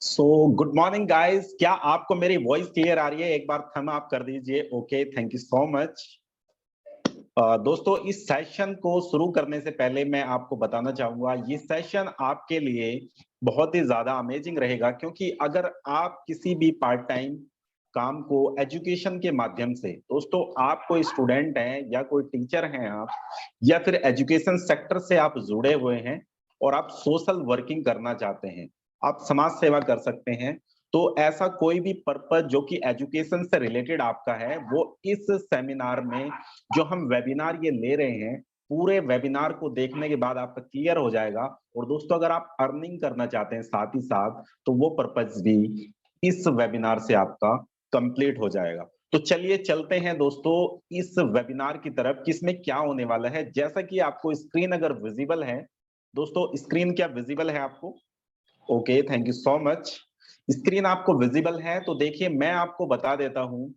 So good morning guys, क्या आपको मेरी वॉइस क्लियर आ रही है? एक बार थम आप कर दीजिए। Okay, thank you so much. दोस्तों, इस सेशन को शुरू करने से पहले मैं आपको बताना चाहूंगा ये सेशन आपके लिए बहुत ही ज्यादा अमेजिंग रहेगा, क्योंकि अगर आप किसी भी पार्ट टाइम काम को एजुकेशन के माध्यम से, दोस्तों आप कोई स्टूडेंट हैं या कोई टीचर हैं आप, या फिर एजुकेशन सेक्टर से आप जुड़े हुए हैं और आप सोशल वर्किंग करना चाहते हैं, आप समाज सेवा कर सकते हैं, तो ऐसा कोई भी पर्पस जो कि एजुकेशन से रिलेटेड आपका है, वो इस सेमिनार में जो हम वेबिनार ये ले रहे हैं, पूरे वेबिनार को देखने के बाद आपका क्लियर हो जाएगा। और दोस्तों, अगर आप अर्निंग करना चाहते हैं साथ ही साथ, तो वो पर्पस भी इस वेबिनार से आपका कंप्लीट हो जाएगा। तो चलिए चलते हैं दोस्तों इस वेबिनार की तरफ कि इसमें क्या होने वाला है। जैसा कि आपको स्क्रीन अगर विजिबल है, दोस्तों स्क्रीन क्या विजिबल है आपको? Okay, thank you so much. Screen आपको विजिबल है तो देखिए, मैं आपको बता देता हूं।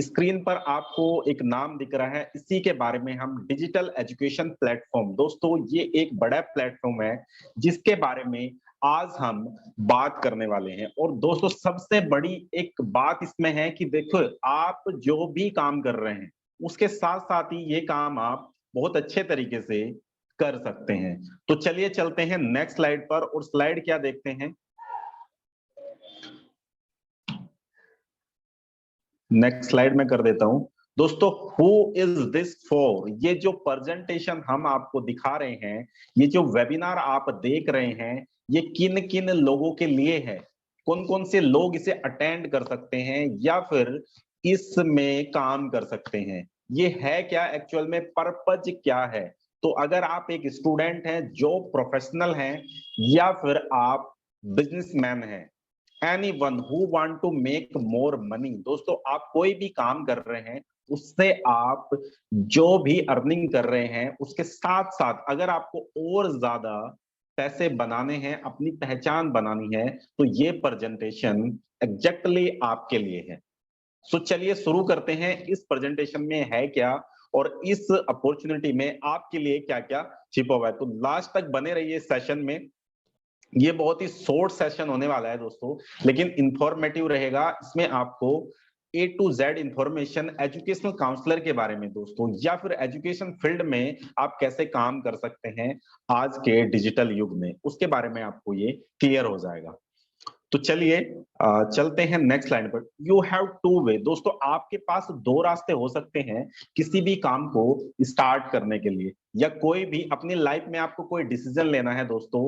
स्क्रीन पर आपको एक नाम दिख रहा है, इसी के बारे में हम डिजिटल एजुकेशन प्लेटफॉर्म, दोस्तों ये एक बड़ा प्लेटफॉर्म है जिसके बारे में आज हम बात करने वाले हैं। और दोस्तों, सबसे बड़ी एक बात इसमें है कि देखो, आप जो भी काम कर रहे हैं उसके साथ साथ ही ये काम आप बहुत अच्छे तरीके से कर सकते हैं। तो चलिए चलते हैं नेक्स्ट स्लाइड पर, और स्लाइड क्या देखते हैं। नेक्स्ट स्लाइड में कर देता हूं। दोस्तों, हु इज दिस फॉर? ये जो प्रेजेंटेशन हम आपको दिखा रहे हैं, ये जो वेबिनार आप देख रहे हैं, ये किन किन लोगों के लिए है? कौन कौन से लोग इसे अटेंड कर सकते हैं या फिर इसमें काम कर सकते हैं? ये है क्या एक्चुअल में, पर्पज क्या है? तो अगर आप एक स्टूडेंट हैं, जो प्रोफेशनल हैं, या फिर आप बिजनेसमैन हैं, anyone who want to make more money, दोस्तों आप कोई भी काम कर रहे हैं, उससे आप जो भी अर्निंग कर रहे हैं उसके साथ साथ अगर आपको और ज्यादा पैसे बनाने हैं, अपनी पहचान बनानी है, तो ये प्रेजेंटेशन एग्जैक्टली आपके लिए है। सो चलिए शुरू करते हैं, इस प्रेजेंटेशन में है क्या और इस अपॉर्चुनिटी में आपके लिए क्या क्या छिपा हुआ है। तो लास्ट तक बने रहिए सेशन में। ये बहुत ही शॉर्ट सेशन होने वाला है दोस्तों, लेकिन इंफॉर्मेटिव रहेगा। इसमें आपको A to Z information educational counsellor के बारे में दोस्तों, या फिर एजुकेशन फील्ड में आप कैसे काम कर सकते हैं आज के डिजिटल युग में, उसके बारे में आपको ये क्लियर हो जाएगा। तो चलिए चलते हैं नेक्स्ट लाइन पर। यू हैव टू वे, दोस्तों आपके पास दो रास्ते हो सकते हैं किसी भी काम को स्टार्ट करने के लिए, या कोई भी अपनी लाइफ में आपको कोई डिसीजन लेना है दोस्तों।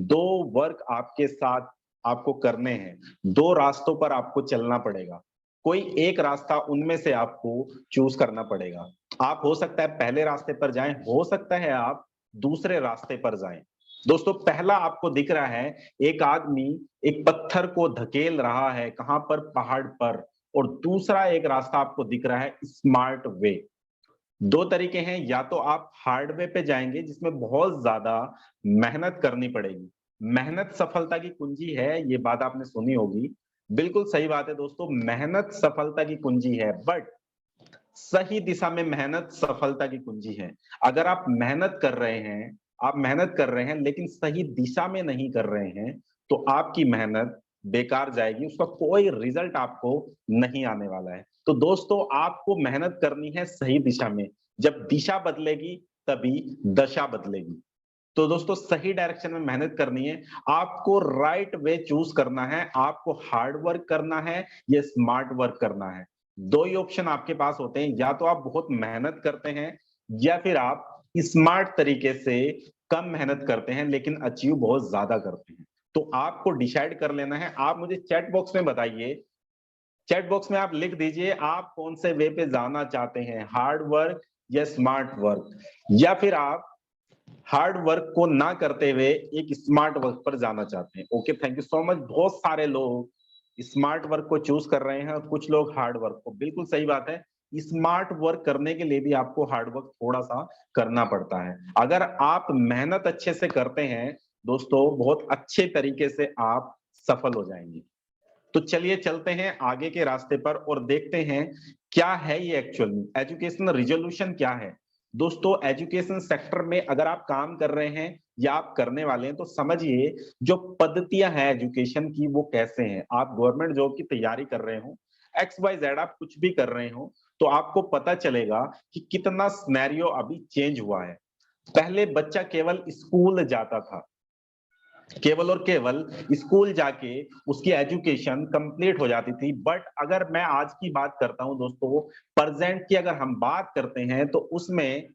दो वर्क आपके साथ आपको करने हैं, दो रास्तों पर आपको चलना पड़ेगा, कोई एक रास्ता उनमें से आपको चूज करना पड़ेगा। आप हो सकता है पहले रास्ते पर जाएं, हो सकता है आप दूसरे रास्ते पर जाएं। दोस्तों, पहला आपको दिख रहा है, एक आदमी एक पत्थर को धकेल रहा है, कहां पर? पहाड़ पर। और दूसरा एक रास्ता आपको दिख रहा है, स्मार्ट वे। दो तरीके हैं, या तो आप हार्ड वे पे जाएंगे जिसमें बहुत ज्यादा मेहनत करनी पड़ेगी। मेहनत सफलता की कुंजी है, ये बात आपने सुनी होगी। बिल्कुल सही बात है दोस्तों, मेहनत सफलता की कुंजी है, बट सही दिशा में मेहनत सफलता की कुंजी है। अगर आप मेहनत कर रहे हैं, आप मेहनत कर रहे हैं लेकिन सही दिशा में नहीं कर रहे हैं, तो आपकी मेहनत बेकार जाएगी, उसका कोई रिजल्ट आपको नहीं आने वाला है। तो दोस्तों, आपको मेहनत करनी है सही दिशा में। जब दिशा बदलेगी तभी दशा बदलेगी। तो दोस्तों, सही डायरेक्शन में मेहनत करनी है, आपको राइट वे चूज करना है, आपको हार्ड वर्क करना है या स्मार्ट वर्क करना है। दो ही ऑप्शन आपके पास होते हैं, या तो आप बहुत मेहनत करते हैं या फिर आप स्मार्ट तरीके से कम मेहनत करते हैं लेकिन अचीव बहुत ज्यादा करते हैं। तो आपको डिसाइड कर लेना है। आप मुझे चैट बॉक्स में बताइए, चैट बॉक्स में आप लिख दीजिए आप कौन से वे पे जाना चाहते हैं, हार्ड वर्क या स्मार्ट वर्क, या फिर आप हार्ड वर्क को ना करते हुए एक स्मार्ट वर्क पर जाना चाहते हैं। Okay, thank you so much. बहुत सारे लोग स्मार्ट वर्क को चूज कर रहे हैं और कुछ लोग हार्ड वर्क को। बिल्कुल सही बात है, स्मार्ट वर्क करने के लिए भी आपको हार्ड वर्क थोड़ा सा करना पड़ता है। अगर आप मेहनत अच्छे से करते हैं दोस्तों, बहुत अच्छे तरीके से आप सफल हो जाएंगे। तो चलिए चलते हैं आगे के रास्ते पर और देखते हैं क्या है ये एक्चुअल में एजुकेशनल रिजोल्यूशन क्या है। दोस्तों एजुकेशन सेक्टर में अगर आप काम कर रहे हैं या आप करने वाले हैं तो समझिए जो पद्धतियां हैं एजुकेशन की वो कैसे हैं। आप गवर्नमेंट जॉब की तैयारी कर रहे हो, एक्स वाई जेड आप कुछ भी कर रहे हो, तो आपको पता चलेगा कि कितना सिनेरियो अभी चेंज हुआ है। पहले बच्चा केवल स्कूल जाता था, केवल और केवल स्कूल जाके उसकी एजुकेशन कंप्लीट हो जाती थी। बट अगर मैं आज की बात करता हूं दोस्तों, प्रेजेंट की अगर हम बात करते हैं तो उसमें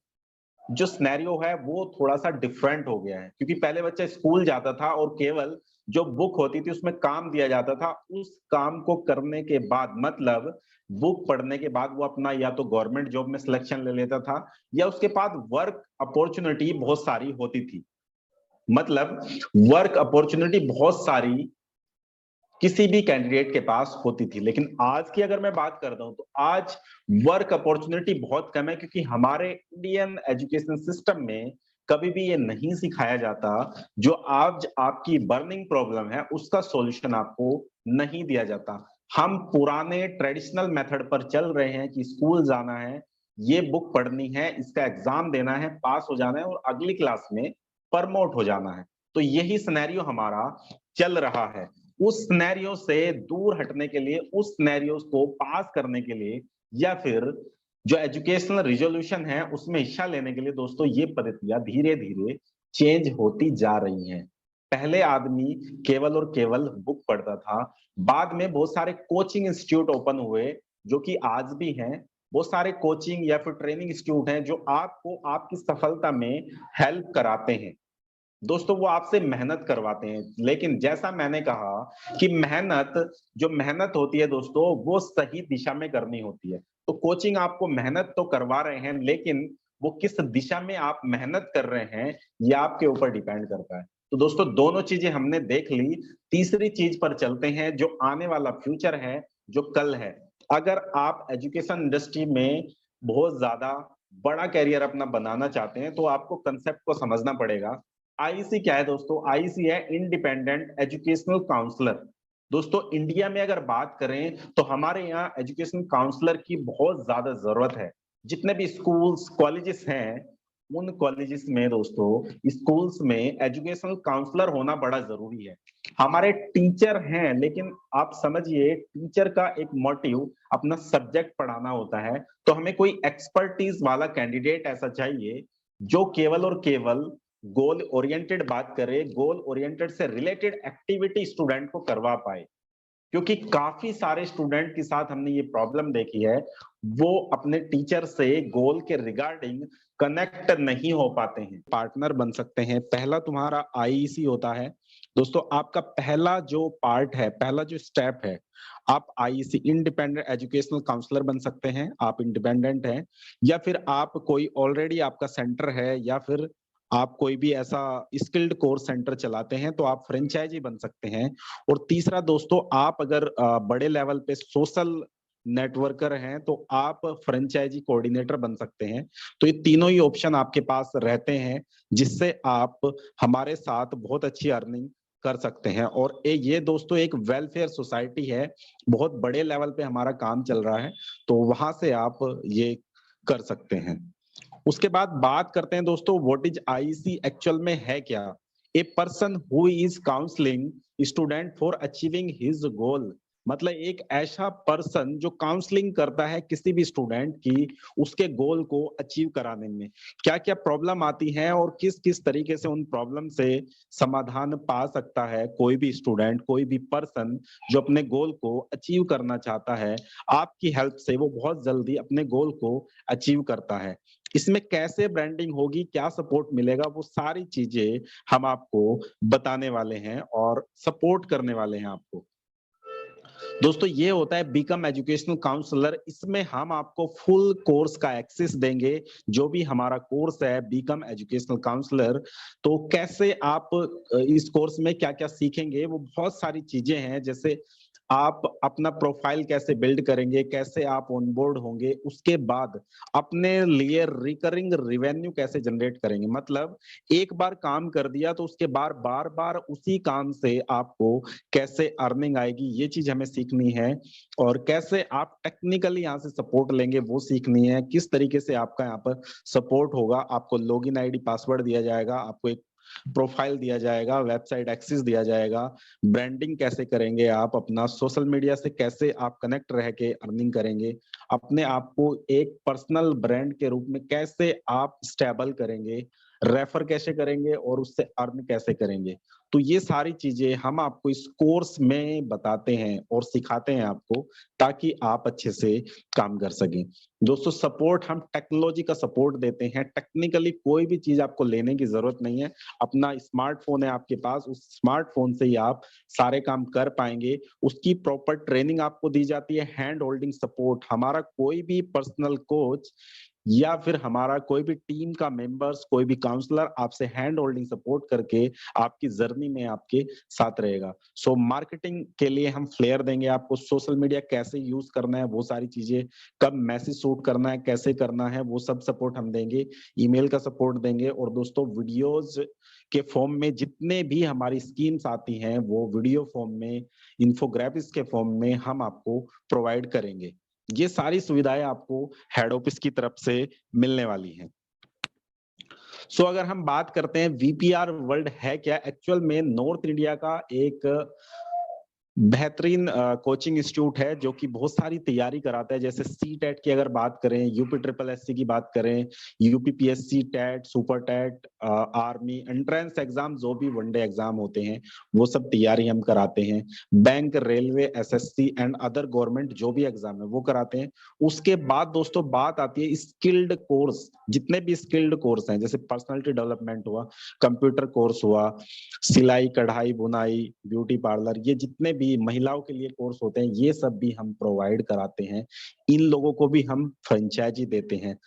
जो सिनेरियो है वो थोड़ा-सा डिफरेंट हो गया है, क्योंकि पहले बच्चा स्कूल जाता था और केवल जो बुक होती थी उसमें काम दिया जाता था। उस काम को करने के बाद मतलब बुक पढ़ने के बाद वो अपना या तो गवर्नमेंट जॉब में सिलेक्शन ले लेता था या उसके बाद वर्क अपॉर्चुनिटी बहुत सारी होती थी। मतलब वर्क अपॉर्चुनिटी बहुत सारी किसी भी कैंडिडेट के पास होती थी। लेकिन आज की अगर मैं बात करता हूं तो आज वर्क अपॉर्चुनिटी बहुत कम है, क्योंकि हमारे इंडियन एजुकेशन सिस्टम में कभी भी ये नहीं सिखाया जाता जो आज आपकी बर्निंग प्रॉब्लम है उसका सॉल्यूशन आपको नहीं दिया जाता। हम पुराने ट्रेडिशनल मेथड पर चल रहे हैं कि स्कूल जाना है, ये बुक पढ़नी है, इसका एग्जाम देना है, पास हो जाना है और अगली क्लास में प्रमोट हो जाना है। तो यही सिनेरियो हमारा चल रहा है। उस सिनेरियो से दूर हटने के लिए, उस सिनेरियोस को पास करने के लिए या फिर जो एजुकेशनल रिजोल्यूशन है उसमें हिस्सा लेने के लिए दोस्तों ये पद्धतियां धीरे-धीरे चेंज होती जा रही हैं। पहले आदमी केवल और केवल बुक पढ़ता था, बाद में बहुत सारे कोचिंग इंस्टीट्यूट ओपन हुए जो कि आज भी हैं। बहुत सारे कोचिंग या फिर ट्रेनिंग इंस्टीट्यूट हैं जो आपको आपकी सफलता में हेल्प कराते हैं। दोस्तों वो आपसे मेहनत करवाते हैं, लेकिन जैसा मैंने कहा कि जो मेहनत होती है दोस्तों वो सही दिशा में करनी होती है। तो कोचिंग आपको मेहनत तो करवा रहे हैं, लेकिन वो किस दिशा में आप मेहनत कर रहे हैं ये आपके ऊपर डिपेंड करता है। तो दोस्तों दोनों चीजें हमने देख ली, तीसरी चीज पर चलते हैं जो आने वाला फ्यूचर है, जो कल है। अगर आप एजुकेशन इंडस्ट्री में बहुत ज्यादा बड़ा करियर अपना बनाना चाहते हैं तो आपको कंसेप्ट को समझना पड़ेगा। आईसी क्या है दोस्तों? आईसी है इंडिपेंडेंट एजुकेशनल काउंसलर। दोस्तों इंडिया में अगर बात करें तो हमारे यहाँ एजुकेशन काउंसलर की बहुत ज्यादा जरूरत है। जितने भी स्कूल्स कॉलेजेस हैं उन कॉलेजेस में दोस्तों, स्कूल्स में एजुकेशनल काउंसलर होना बड़ा जरूरी है। हमारे टीचर हैं, लेकिन आप समझिए टीचर का एक मोटिव अपना सब्जेक्ट पढ़ाना होता है, तो हमें कोई एक्सपर्टीज वाला कैंडिडेट ऐसा चाहिए जो केवल और केवल गोल ओरिएंटेड बात करें, गोल ओरिएंटेड से रिलेटेड एक्टिविटी स्टूडेंट को करवा पाए। क्योंकि काफी सारे स्टूडेंट के साथ हमने ये प्रॉब्लम देखी है, वो अपने टीचर से गोल के रिगार्डिंग कनेक्ट नहीं हो पाते हैं। पार्टनर बन सकते हैं। पहला तुम्हारा आईईसी होता है दोस्तों, आपका पहला जो पार्ट है, पहला जो स्टेप है, आप आईईसी इंडिपेंडेंट एजुकेशनल काउंसलर बन सकते हैं। आप इंडिपेंडेंट हैं या फिर आप कोई ऑलरेडी आपका सेंटर है या फिर आप कोई भी ऐसा स्किल्ड कोर्स सेंटर चलाते हैं तो आप फ्रेंचाइजी बन सकते हैं। और तीसरा दोस्तों, आप अगर बड़े लेवल पे सोशल नेटवर्कर हैं तो आप फ्रेंचाइजी कोऑर्डिनेटर बन सकते हैं। तो ये तीनों ही ऑप्शन आपके पास रहते हैं जिससे आप हमारे साथ बहुत अच्छी अर्निंग कर सकते हैं। और ये दोस्तों एक वेलफेयर सोसाइटी है, बहुत बड़े लेवल पे हमारा काम चल रहा है, तो वहां से आप ये कर सकते हैं। उसके बाद बात करते हैं दोस्तों, व्हाट इज आईसी एक्चुअल में है क्या? A person who is counselling student for achieving his goal. मतलब एक ऐसा पर्सन जो काउंसलिंग करता है किसी भी स्टूडेंट की उसके गोल को अचीव कराने में। क्या क्या प्रॉब्लम आती है और किस किस तरीके से उन प्रॉब्लम से समाधान पा सकता है कोई भी स्टूडेंट, कोई भी पर्सन जो अपने गोल को अचीव करना चाहता है, आपकी हेल्प से वो बहुत जल्दी अपने गोल को अचीव करता है। इसमें कैसे ब्रांडिंग होगी, क्या सपोर्ट मिलेगा, वो सारी चीजें हम आपको बताने वाले हैं और सपोर्ट करने वाले हैं आपको। दोस्तों ये होता है बिकम एजुकेशनल काउंसलर। इसमें हम आपको फुल कोर्स का एक्सेस देंगे, जो भी हमारा कोर्स है बिकम एजुकेशनल काउंसलर। तो कैसे आप इस कोर्स में क्या क्या सीखेंगे, वो बहुत सारी चीजें हैं, जैसे आप अपना प्रोफाइल कैसे बिल्ड करेंगे, कैसे आप ऑनबोर्ड होंगे, उसके बाद अपने लिए रिकरिंग रेवेन्यू कैसे जनरेट करेंगे। मतलब एक बार काम कर दिया तो उसके बार-बार उसी काम से आपको कैसे अर्निंग आएगी, ये चीज़ हमें सीखनी है। और कैसे आप टेक्निकली यहाँ से सपोर्ट लेंगे वो सीखनी है। किस तरीके से आपका यहाँ पर सपोर्ट होगा, आपको लॉगिन आईडी पासवर्ड दिया जाएगा, आपको एक प्रोफाइल दिया जाएगा, वेबसाइट एक्सेस दिया जाएगा, ब्रांडिंग कैसे करेंगे आप, अपना सोशल मीडिया से कैसे आप कनेक्ट रह के अर्निंग करेंगे, अपने आप को एक पर्सनल ब्रांड के रूप में कैसे आप स्टेबल करेंगे, रेफर कैसे करेंगे और उससे अर्न कैसे करेंगे। तो ये सारी चीजें हम आपको इस कोर्स में बताते हैं और सिखाते हैं आपको, ताकि आप अच्छे से काम कर सकें। दोस्तों सपोर्ट हम टेक्नोलॉजी का सपोर्ट देते हैं, टेक्निकली कोई भी चीज आपको लेने की जरूरत नहीं है। अपना स्मार्टफ़ोन है आपके पास, उस स्मार्टफ़ोन से ही आप सारे काम कर पाएँगे। उसकी प्रॉपर ट्रेनिंग आपको दी जाती है, हैंड होल्डिंग सपोर्ट। हमारा कोई भी पर्सनल कोच या फिर हमारा कोई भी टीम का मेंबर्स, कोई भी काउंसलर आपसे हैंड होल्डिंग सपोर्ट करके आपकी जर्नी में आपके साथ रहेगा। सो मार्केटिंग के लिए हम फ्लेयर देंगे आपको, सोशल मीडिया कैसे यूज़ करना है, वो सारी चीज़ें, कब मैसेज शूट करना है, कैसे करना है, वो सब सपोर्ट हम देंगे। ईमेल का सपोर्ट देंगे और दोस्तों वीडियोज़ के फॉर्म में जितने भी हमारी स्कीम्स आती हैं, वो वीडियो फॉर्म में, इन्फोग्राफिक्स के फॉर्म में हम आपको प्रोवाइड करेंगे। ये सारी सुविधाएँ आपको हेड ऑफिस की तरफ से मिलने वाली हैं। सो अगर हम बात करते हैं वीपीआर वर्ल्ड है क्या? एक्चुअल में नॉर्थ इंडिया का एक बेहतरीन कोचिंग इंस्टीट्यूट है जो कि बहुत सारी तैयारी कराता है। जैसे सीटेट की अगर बात करें, यूपी ट्रिपल एससी की बात करें, UPPSC, TET, super TET, army entrance exam, जो भी वनडे एग्जाम होते हैं वो सब तैयारी हम कराते हैं। Bank, railway, SSC and other government जो भी एग्जाम है वो कराते हैं। उसके बाद दोस्तों बात आती है स्किल्ड कोर्स। जितने भी स्किल्ड कोर्स हैं, जैसे पर्सनालिटी डेवलपमेंट हुआ, कंप्यूटर कोर्स हुआ, सिलाई, कढ़ाई, बुनाई, ब्यूटी पार्लर, ये जितने भी महिलाओं के लिए कोर्स होते हैं, ये सब भी हम प्रोवाइड कराते हैं। इन लोगों को भी हम फ्रेंचाइजी देते हैं।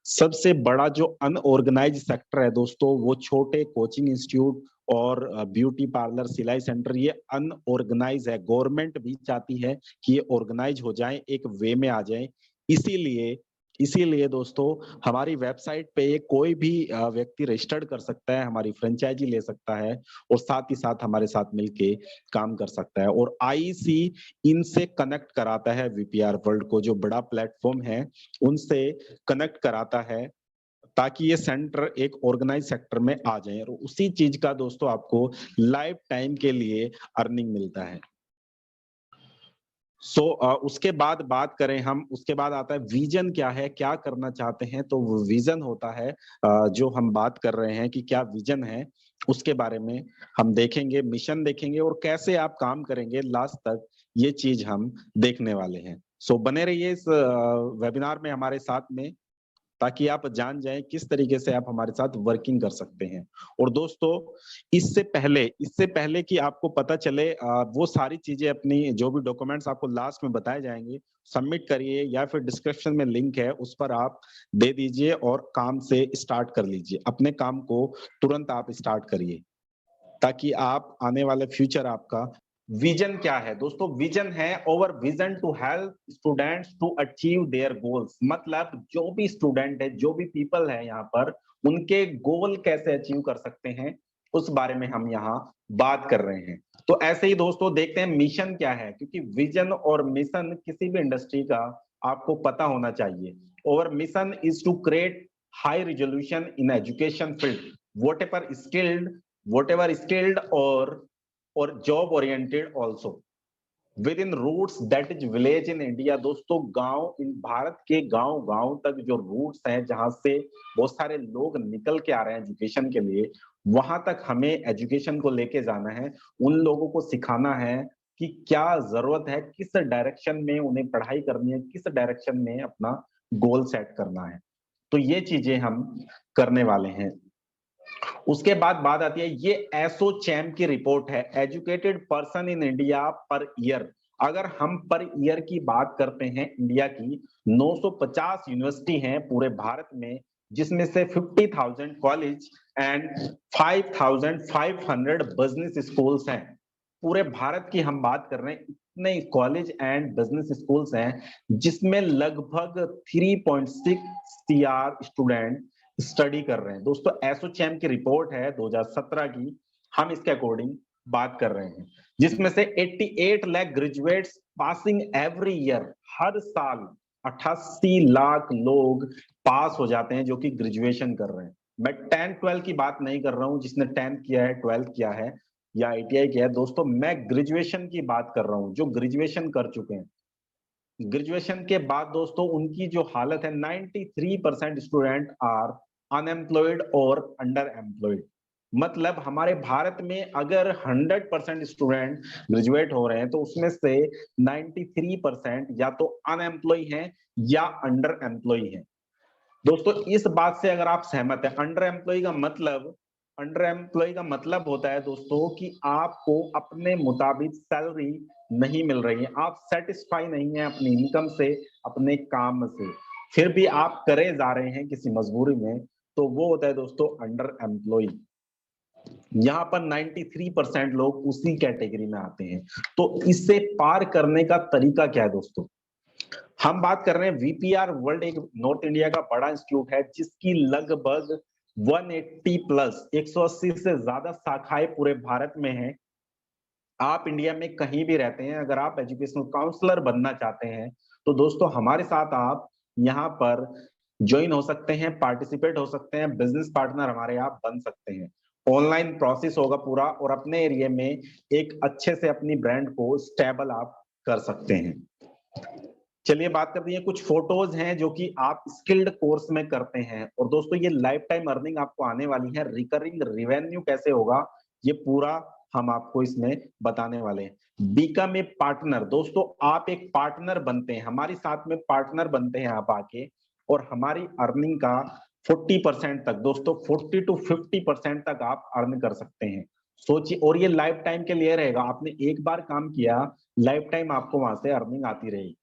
सबसे बड़ा जो अनऑर्गेनाइज्ड सेक्टर है दोस्तों, वो छोटे कोचिंग इंस्टीट्यूट और ब्यूटी पार्लर, सिलाई सेंटर, ये अनऑर्गेनाइज है। गवर्नमेंट भी चाहती है कि ये ऑर्गेनाइज हो जाए, एक वे में आ जाए। इसीलिए इसीलिए दोस्तों हमारी वेबसाइट पे कोई भी व्यक्ति रजिस्टर्ड कर सकता है, हमारी फ्रेंचाइजी ले सकता है और साथ ही साथ हमारे साथ मिलके काम कर सकता है। और आईसी इनसे कनेक्ट कराता है, वीपीआर वर्ल्ड को, जो बड़ा प्लेटफॉर्म है, उनसे कनेक्ट कराता है ताकि ये सेंटर एक ऑर्गेनाइज सेक्टर में आ जाए और उसी चीज का दोस्तों आपको लाइफ टाइम के लिए अर्निंग मिलता है। उसके बाद बात करें हम, उसके बाद आता है विजन क्या है, क्या करना चाहते हैं। तो वो विजन होता है, जो हम बात कर रहे हैं कि क्या विजन है, उसके बारे में हम देखेंगे, मिशन देखेंगे और कैसे आप काम करेंगे लास्ट तक, ये चीज हम देखने वाले हैं। बने रहिए इस वेबिनार में हमारे साथ में, ताकि आप जान जाएं किस तरीके से आप हमारे साथ वर्किंग कर सकते हैं। और दोस्तों इससे पहले कि आपको पता चले, वो सारी चीजें, अपनी जो भी डॉक्यूमेंट्स आपको लास्ट में बताए जाएंगे, सबमिट करिए या फिर डिस्क्रिप्शन में लिंक है उस पर आप दे दीजिए और काम से स्टार्ट कर लीजिए। अपने काम को तुरंत आप स्टार्ट करिए, ताकि आप आने वाले फ्यूचर आपका। विजन क्या है दोस्तों? विजन है over vision to help students to achieve their goals. मतलब जो भी स्टूडेंट है, जो भी पीपल है यहाँ पर, उनके गोल कैसे अचीव कर सकते हैं, उस बारे में हम यहाँ बात कर रहे हैं। तो ऐसे ही दोस्तों देखते हैं मिशन क्या है, क्योंकि विजन और मिशन किसी भी इंडस्ट्री का आपको पता होना चाहिए। और mission is to create high resolution in education field, whatever skilled or job oriented also within roots that is village in India। दोस्तों गांव, इन भारत के गांव गांव तक जो रूट्स हैं, जहां से बहुत सारे लोग निकल के आ रहे हैं एजुकेशन के लिए, वहां तक हमें एजुकेशन को लेके जाना है। उन लोगों को सिखाना है कि क्या जरूरत है, किस डायरेक्शन में उन्हें पढ़ाई करनी है, किस डायरेक्शन में अपना गोल सेट करना है। तो ये चीजें हम करने वाले हैं। उसके बाद बात आती है, ये एसोचैम की रिपोर्ट है, educated person in India per year. अगर हम पर ईयर की बात करते हैं, इंडिया की 950 यूनिवर्सिटी हैं पूरे भारत में, जिसमें से 50,000 कॉलेज एंड 5,500 बिजनेस स्कूल्स हैं। पूरे भारत की हम बात कर रहे हैं, इतने कॉलेज एंड बिजनेस स्कूल्स हैं जिसमें लगभग 3.6 सीआर स्टूडेंट स्टडी कर रहे हैं। दोस्तों एसोचैम की रिपोर्ट है 2017 की, हम इसके अकॉर्डिंग बात कर रहे हैं, जिसमें से 88 lakh graduates passing every year, हर साल 88 लाख लोग पास हो जाते हैं जो कि ग्रेजुएशन कर रहे हैं। मैं 10-12 की बात नहीं कर रहा हूं, जिसने 10th किया है, 12th किया है या आईटीआई किया है। दोस्तों मैं ग्रेजुएशन की बात कर रहा हूं, जो ग्रेजुएशन कर चुके हैं। ग्रेजुएशन के बाद दोस्तों उनकी जो हालत है, 93% स्टूडेंट आर अनएम्प्लॉयड और अंडर एम्प्लॉयड। मतलब हमारे भारत में अगर 100% स्टूडेंट ग्रेजुएट हो रहे हैं तो उसमें से 93% या तो अनएम्प्लॉय हैं या अंडर एम्प्लॉय हैं। दोस्तों इस बात से अगर आप सहमत हैं, अंडर एम्प्लॉय का मतलब होता है दोस्तों कि आपको अपने मुताबिक सैलरी नहीं मिल रही है, आप सेटिस्फाई नहीं है अपनी इनकम से, अपने काम से, फिर भी आप करे जा रहे हैं किसी मजबूरी में, तो वो होता है दोस्तों अंडर एम्प्लॉय। यहाँ पर 93% लोग उसी कैटेगरी में आते हैं। तो इससे पार करने का तरीका क्या है दोस्तों? हम बात कर रहे हैं वीपीआर वर्ल्ड, एक नॉर्थ इंडिया का बड़ा इंस्टीट्यूट है जिसकी लगभग 180 प्लस 180 से ज्यादा शाखाएं पूरे भारत में हैं। आप इंडिया में कहीं भी रहते हैं, अगर आप एजुकेशनल काउंसलर बनना चाहते हैं तो दोस्तों हमारे साथ आप यहाँ पर ज्वाइन हो सकते हैं, पार्टिसिपेट हो सकते हैं, बिजनेस पार्टनर हमारे आप बन सकते हैं। ऑनलाइन प्रोसेस होगा पूरा, और अपने एरिया में एक अच्छे से अपनी ब्रांड को स्टेबल आप कर सकते हैं। चलिए बात करते हैं, कुछ फोटोज हैं जो कि आप स्किल्ड कोर्स में करते हैं, और दोस्तों ये लाइफ टाइम अर्निंग आपको आने वाली है। रिकरिंग रिवेन्यू कैसे होगा ये पूरा हम आपको इसमें बताने वाले हैं। बिकम ए पार्टनर, दोस्तों आप एक पार्टनर बनते हैं, हमारे साथ में पार्टनर बनते हैं आप आके, और हमारी अर्निंग का 40% तक दोस्तों, 40 to 50% तक आप अर्न कर सकते हैं। सोचिए, और ये लाइफ टाइम के लिए रहेगा, आपने एक बार काम किया, लाइफ टाइम आपको वहां से अर्निंग आती रहेगी।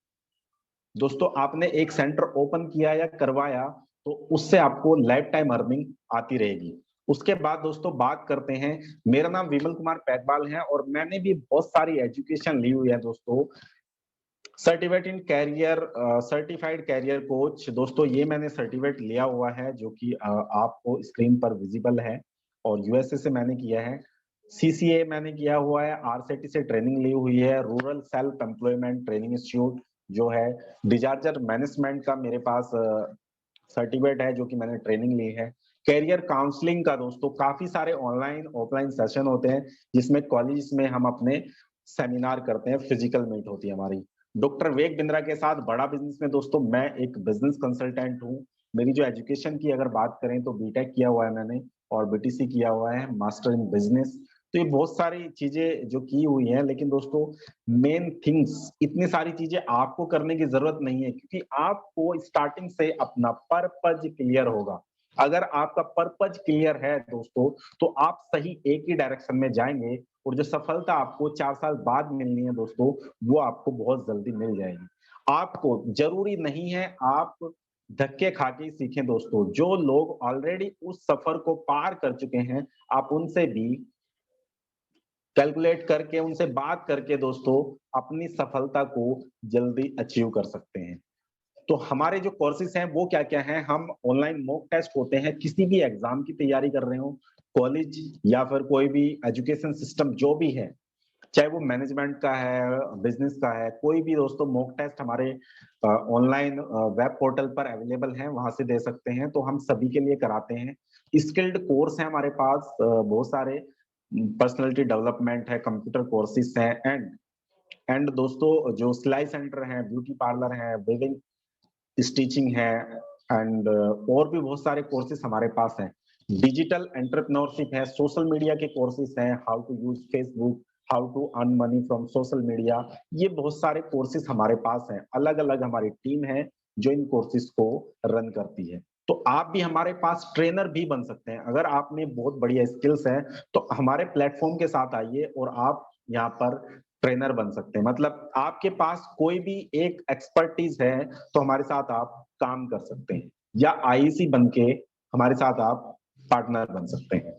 दोस्तों आपने एक सेंटर ओपन किया या करवाया तो उससे आपको लाइफ टाइम अर्निंग आती रहेगी। उसके बाद दोस्तों बात करते हैं, मेरा नाम विमल कुमार पैकबाल है और मैंने भी बहुत सारी एजुकेशन ली हुई है दोस्तों। Certificate in career, certified career coach, दोस्तों ये मैंने सर्टिफिकेट लिया हुआ है जो कि आपको स्क्रीन पर विजिबल है, और यूएसए से मैंने किया है। सीसीए मैंने किया हुआ है, आरसेटी से ट्रेनिंग ली हुई है, rural self employment training institute जो है, डिजास्टर मैनेजमेंट का मेरे पास सर्टिफिकेट है जो कि मैंने ट्रेनिंग ली है। कैरियर काउंसलिंग का दोस्तों काफी सारे ऑनलाइन ऑफलाइन सेशन होते हैं जिसमें कॉलेज में हम अपने सेमिनार करते हैं, फिजिकल मीट होती है हमारी। डॉक्टर वेग बिंद्रा के साथ बड़ा बिजनेस में दोस्तों मैं एक बिजनेस कंसल्टेंट हूँ। मेरी जो एजुकेशन की अगर बात करें तो बीटेक किया हुआ है मैंने, और बीटीसी किया हुआ है, मास्टर इन बिजनेस। तो ये बहुत सारी चीजें जो की हुई हैं, लेकिन दोस्तों मेन थिंग्स, इतनी सारी चीजें आपको करने की जरूरत नहीं है, क्योंकि आपको स्टार्टिंग से अपना पर्पज क्लियर होगा। अगर आपका पर्पज क्लियर है दोस्तों तो आप सही एक ही डायरेक्शन में जाएंगे, और जो सफलता आपको 4 साल बाद मिलनी है दोस्तों वो आपको बहुत जल्दी मिल जाएगी। आपको जरूरी नहीं है आप धक्के खा के सीखें दोस्तों, जो लोग ऑलरेडी उस सफर को पार कर चुके हैं आप उनसे भी कैलकुलेट करके, उनसे बात करके दोस्तों अपनी सफलता को जल्दी अचीव कर सकते हैं। तो हमारे जो कोर्सेज हैं वो क्या क्या हैं, हम ऑनलाइन मॉक टेस्ट होते हैं, किसी भी एग्जाम की तैयारी कर रहे हो, कॉलेज या फिर कोई भी एजुकेशन सिस्टम जो भी है, चाहे वो मैनेजमेंट का है, बिजनेस का है, कोई भी दोस्तों मॉक टेस्ट हमारे ऑनलाइन वेब पोर्टल पर अवेलेबल है, वहां से दे सकते हैं। तो हम सभी के लिए कराते हैं। स्किल्ड कोर्स है हमारे पास बहुत सारे, पर्सनैलिटी डेवलपमेंट है, कंप्यूटर कोर्सेज हैं, एंड दोस्तों जो सिलाई सेंटर है, ब्यूटी पार्लर है, वेविंग स्टिचिंग है, एंड और भी बहुत सारे कोर्सेज हमारे पास हैं। डिजिटल एंटरप्रेन्योरशिप है, सोशल मीडिया के कोर्सेज हैं, how to use Facebook, how to earn money from social media, ये बहुत सारे कोर्सेज हमारे पास हैं। अलग अलग हमारी टीम है जो इन कोर्सेज को रन करती है। तो आप भी हमारे पास ट्रेनर भी बन सकते हैं। अगर आप में बहुत बढ़िया स्किल्स है तो हमारे प्लेटफॉर्म के साथ आइए और आप यहाँ पर ट्रेनर बन सकते हैं। मतलब आपके पास कोई भी एक एक्सपर्टीज है तो हमारे साथ आप काम कर सकते हैं, या आईसी बन के हमारे साथ आप पार्टनर बन सकते हैं।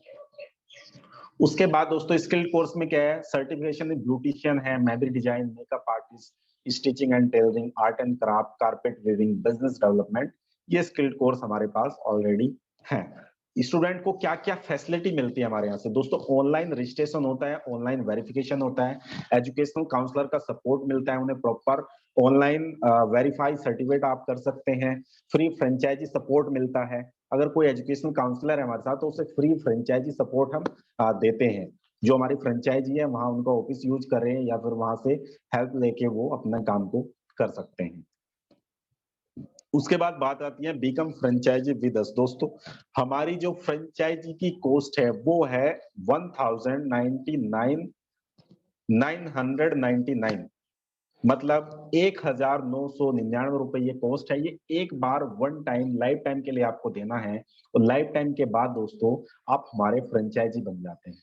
उसके बाद दोस्तों स्किल्ड कोर्स में क्या है, सर्टिफिकेशन इन ब्यूटिशियन है, mehndi design, makeup artist, stitching and tailoring, art and craft, carpet weaving, business development, ये स्किल्ड कोर्स हमारे पास ऑलरेडी है। स्टूडेंट को क्या क्या फैसिलिटी मिलती है हमारे यहाँ से दोस्तों, ऑनलाइन रजिस्ट्रेशन होता है, ऑनलाइन वेरिफिकेशन होता है, एजुकेशनल काउंसलर का सपोर्ट मिलता है, उन्हें प्रॉपर ऑनलाइन वेरीफाई सर्टिफिकेट आप कर सकते हैं, फ्री फ्रेंचाइजी सपोर्ट मिलता है। अगर कोई एजुकेशनल काउंसलर है हमारे साथ तो उसे फ्री फ्रेंचाइजी सपोर्ट हम देते हैं। जो हमारी फ्रेंचाइजी है वहां उनका ऑफिस यूज कर रहे हैं या फिर वहां से हेल्प लेके वो अपना काम को कर सकते हैं। उसके बाद बात आती है बिकम फ्रेंचाइजी विद अस। दोस्तों हमारी जो फ्रेंचाइजी की कॉस्ट है वो है 1999, मतलब 1999 रुपए ये कॉस्ट है। ये एक बार वन टाइम लाइफ टाइम के लिए आपको देना है, और लाइफ टाइम के बाद दोस्तों आप हमारे फ्रेंचाइजी बन जाते हैं।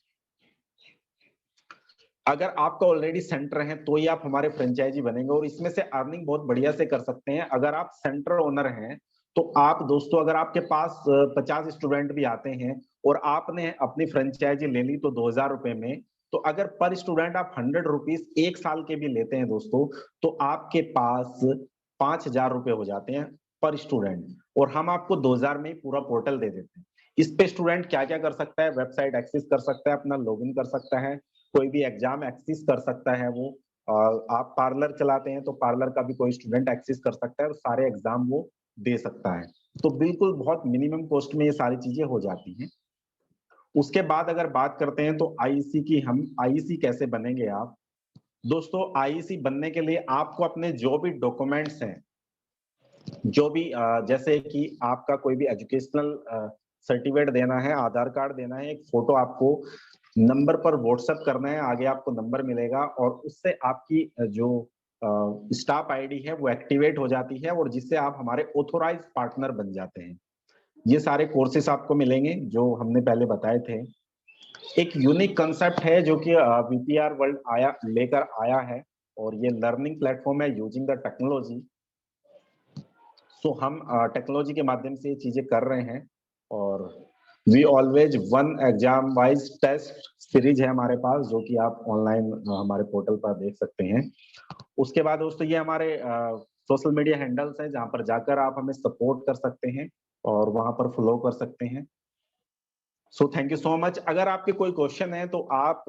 अगर आपका ऑलरेडी सेंटर है तो ही आप हमारे फ्रेंचाइजी बनेंगे, और इसमें से अर्निंग बहुत बढ़िया से कर सकते हैं। अगर आप सेंटर ओनर हैं तो आप दोस्तों, अगर आपके पास 50 स्टूडेंट भी आते हैं और आपने अपनी फ्रेंचाइजी ले ली तो 2000 रुपए में, तो अगर पर स्टूडेंट आप 100 रुपीज एक साल के भी लेते हैं दोस्तों, तो आपके पास 5000 रुपए हो जाते हैं पर स्टूडेंट, और हम आपको 2000 में ही पूरा पोर्टल दे देते हैं। इस पे स्टूडेंट क्या क्या कर सकता है, वेबसाइट एक्सेस कर सकता है, अपना लॉगिन कर सकता है, कोई भी एग्जाम एक्सेस कर सकता है वो। आप पार्लर चलाते हैं तो पार्लर का भी कोई स्टूडेंट एक्सेस कर सकता है और सारे एग्जाम वो दे सकता है। तो बिल्कुल बहुत मिनिमम कॉस्ट में ये सारी चीजें हो जाती हैं। उसके बाद अगर बात करते हैं तो आईईसी की, हम आईईसी कैसे बनेंगे आप दोस्तों, आईईसी बनने के लिए आपको अपने जो भी डॉक्यूमेंट्स हैं, जो भी जैसे कि आपका कोई भी एजुकेशनल सर्टिफिकेट देना है, आधार कार्ड देना है, एक फोटो आपको नंबर पर व्हाट्सएप करना है, आगे आपको नंबर मिलेगा और उससे आपकी जो स्टाफ आईडी है वो एक्टिवेट हो जाती है, और जिससे आप हमारे ऑथोराइज पार्टनर बन जाते हैं। ये सारे कोर्सेस आपको मिलेंगे जो हमने पहले बताए थे। एक यूनिक कंसेप्ट है जो कि वीपीआर वर्ल्ड लेकर आया है, और ये लर्निंग प्लेटफॉर्म है यूजिंग द टेक्नोलॉजी। सो हम टेक्नोलॉजी के माध्यम से ये चीजें कर रहे हैं, और we always one exam wise test series है हमारे पास, जो कि आप ऑनलाइन हमारे पोर्टल पर देख सकते हैं। उसके बाद दोस्तों ये हमारे सोशल मीडिया हैंडल्स हैं, जहां पर जाकर आप हमें सपोर्ट कर सकते हैं और वहां पर फॉलो कर सकते हैं। So thank you so much. अगर आपके कोई क्वेश्चन है तो आप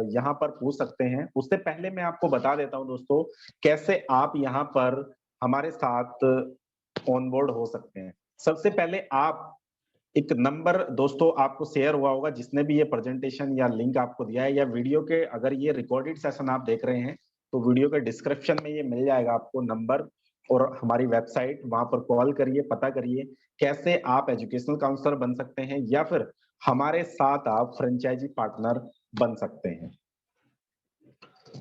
यहाँ पर पूछ सकते हैं। उससे पहले मैं आपको बता देता हूँ दोस्तों, कैसे आप यहाँ पर हमारे साथ ऑनबोर्ड हो सकते हैं। सबसे पहले आप एक नंबर दोस्तों आपको शेयर हुआ होगा, जिसने भी ये प्रेजेंटेशन या लिंक आपको दिया है, या वीडियो के, अगर ये रिकॉर्डेड सेशन आप देख रहे हैं तो वीडियो के डिस्क्रिप्शन में ये मिल जाएगा आपको नंबर और हमारी वेबसाइट। वहां पर कॉल करिए, पता करिए कैसे आप एजुकेशनल काउंसलर बन सकते हैं, या फिर हमारे साथ आप फ्रेंचाइजी पार्टनर बन सकते हैं।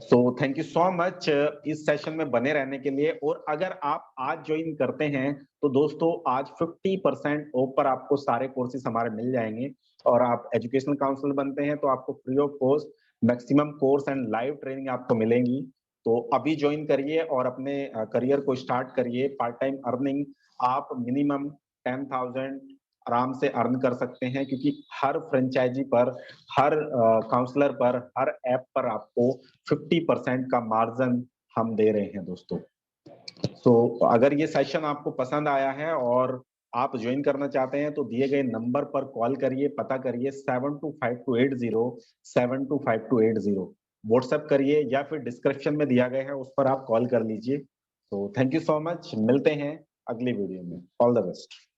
तो थैंक यू सो मच इस सेशन में बने रहने के लिए। और अगर आप आज ज्वाइन करते हैं तो दोस्तों आज 50% ऑफ पर आपको सारे कोर्सेज हमारे मिल जाएंगे, और आप एजुकेशनल काउंसलर बनते हैं तो आपको free of cost maximum course and live training आपको मिलेंगी। तो अभी ज्वाइन करिए और अपने करियर को स्टार्ट करिए। पार्ट टाइम अर्निंग आप मिनिमम 10,000 आराम से अर्न कर सकते हैं, क्योंकि हर फ्रेंचाइजी पर, हर काउंसलर पर, हर ऐप पर आपको 50% का मार्जिन हम दे रहे हैं दोस्तों। तो अगर ये सेशन आपको पसंद आया है और आप ज्वाइन करना चाहते हैं तो दिए गए नंबर पर कॉल करिए, पता करिए 725280 व्हाट्सएप करिए, या फिर डिस्क्रिप्शन में दिया गया है उस पर आप कॉल कर लीजिए। तो थैंक यू सो मच, मिलते हैं अगली वीडियो में। All the best.